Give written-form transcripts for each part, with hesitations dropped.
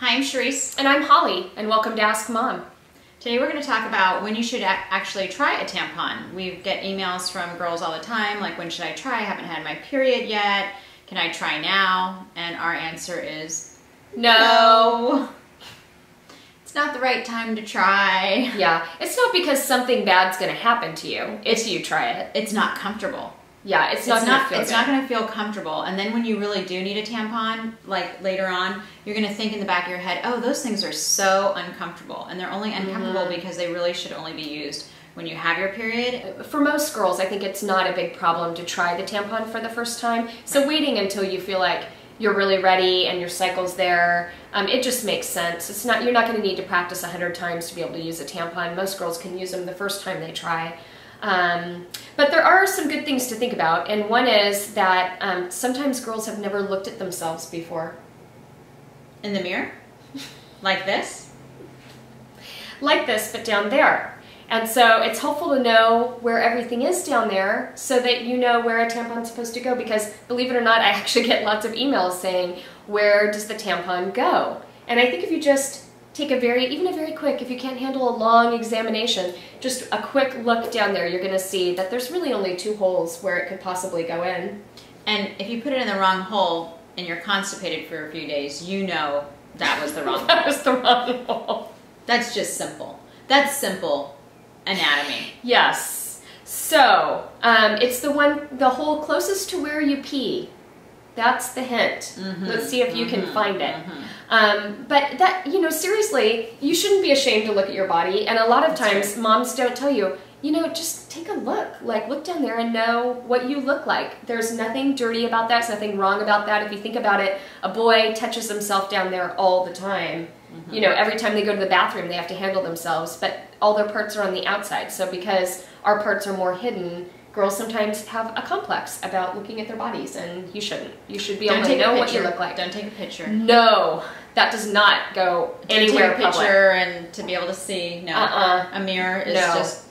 Hi, I'm Charisse. And I'm Holly, and welcome to Ask Mom. Today we're going to talk about when you should actually try a tampon. We get emails from girls all the time, like, when should I try? I haven't had my period yet. Can I try now? And our answer is no. It's not the right time to try. Yeah, it's not because something bad's going to happen to you if you try it. It's not comfortable. Yeah, it's not going to feel comfortable. And then when you really do need a tampon, like later on, you're going to think in the back of your head, oh, those things are so uncomfortable. And they're only uncomfortable because they really should only be used when you have your period. For most girls, I think it's not a big problem to try the tampon for the first time. So waiting until you feel like you're really ready and your cycle's there, it just makes sense. It's not, you're not going to need to practice 100 times to be able to use a tampon. Most girls can use them the first time they try. But there are some good things to think about, and one is that sometimes girls have never looked at themselves before. In the mirror? Like this? Like this, but down there. And so it's helpful to know where everything is down there so that you know where a tampon's supposed to go, because believe it or not, I actually get lots of emails saying, where does the tampon go? And I think if you just take even a very quick, if you can't handle a long examination, just a quick look down there, you're going to see that there's really only 2 holes where it could possibly go in. And if you put it in the wrong hole and you're constipated for a few days, you know that was the wrong hole. That was the wrong hole. That's just simple. That's simple anatomy. Yes. So, it's the hole closest to where you pee. That's the hint. Let's see if you can find it. But that, seriously, you shouldn't be ashamed to look at your body. And a lot of times, moms don't tell you, just take a look. Like, look down there and know what you look like. There's nothing dirty about that. There's nothing wrong about that. If you think about it, a boy touches himself down there all the time. Every time they go to the bathroom, they have to handle themselves. But all their parts are on the outside. So because our parts are more hidden, girls sometimes have a complex about looking at their bodies, and you shouldn't. You should be able to know what you look like. Don't take a picture. No, that does not go anywhere public. Take a picture and to be able to see. No, a mirror is just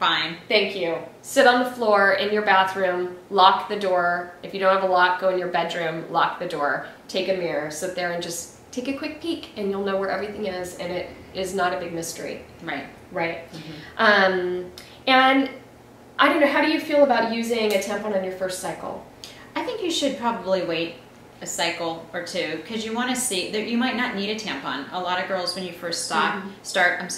fine. Thank you. Sit on the floor in your bathroom, lock the door. If you don't have a lock, go in your bedroom, lock the door. Take a mirror, sit there and just take a quick peek, and you'll know where everything is, and it is not a big mystery. Right. Right. And I don't know, how do you feel about using a tampon on your first cycle? I think you should probably wait a cycle or 2, because you want to see that you might not need a tampon. A lot of girls, when you first start,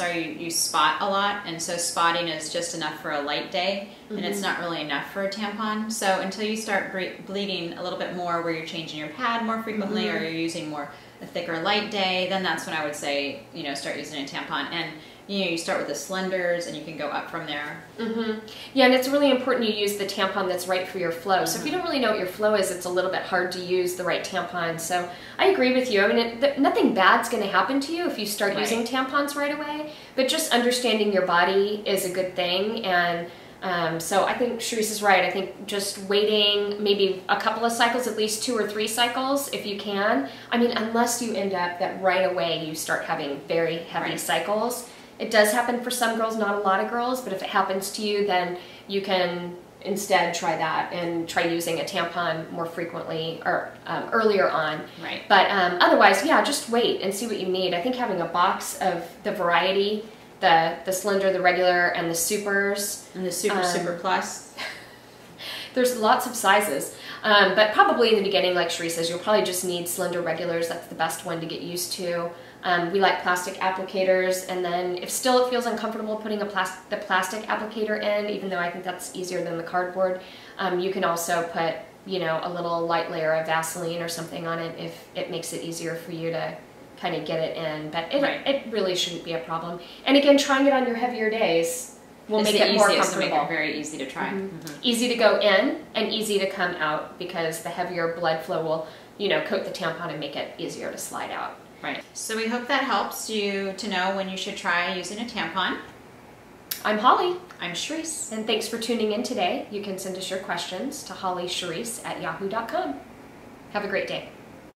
you spot a lot, and so spotting is just enough for a light day, and it's not really enough for a tampon. So until you start bleeding a little bit more, where you're changing your pad more frequently, or you're using a thicker light day, then that's when I would say, start using a tampon. And you start with the slenders, and you can go up from there. Yeah, and it's really important you use the tampon that's right for your flow. So if you don't really know what your flow is, it's a little bit hard to use the right tampon. So I agree with you. I mean, nothing bad's going to happen to you if you start using tampons right away, but just understanding your body is a good thing. And so I think Charisse is right. I think just waiting maybe a couple of cycles, at least 2 or 3 cycles if you can. I mean, unless you end up that right away you start having very heavy cycles. It does happen for some girls, not a lot of girls, but if it happens to you, then you can instead try that and try using a tampon more frequently or earlier on. Right. But otherwise, yeah, just wait and see what you need. I think having a box of the variety, the slender, the regular, and the supers. And the super plus. There's lots of sizes. But probably in the beginning, like Charisse says, you'll probably just need slender regulars. That's the best one to get used to. We like plastic applicators, and then if still it feels uncomfortable putting the plastic applicator in, even though I think that's easier than the cardboard, you can also put, a little light layer of Vaseline or something on it if it makes it easier for you to kind of get it in. But it really shouldn't be a problem. And again, trying it on your heavier days will make it more comfortable. Make it very easy to try. Easy to go in and easy to come out, because the heavier blood flow will, coat the tampon and make it easier to slide out. Right. So we hope that helps you to know when you should try using a tampon. I'm Holly. I'm Charisse. And thanks for tuning in today. You can send us your questions to hollycharisse@yahoo.com. Have a great day.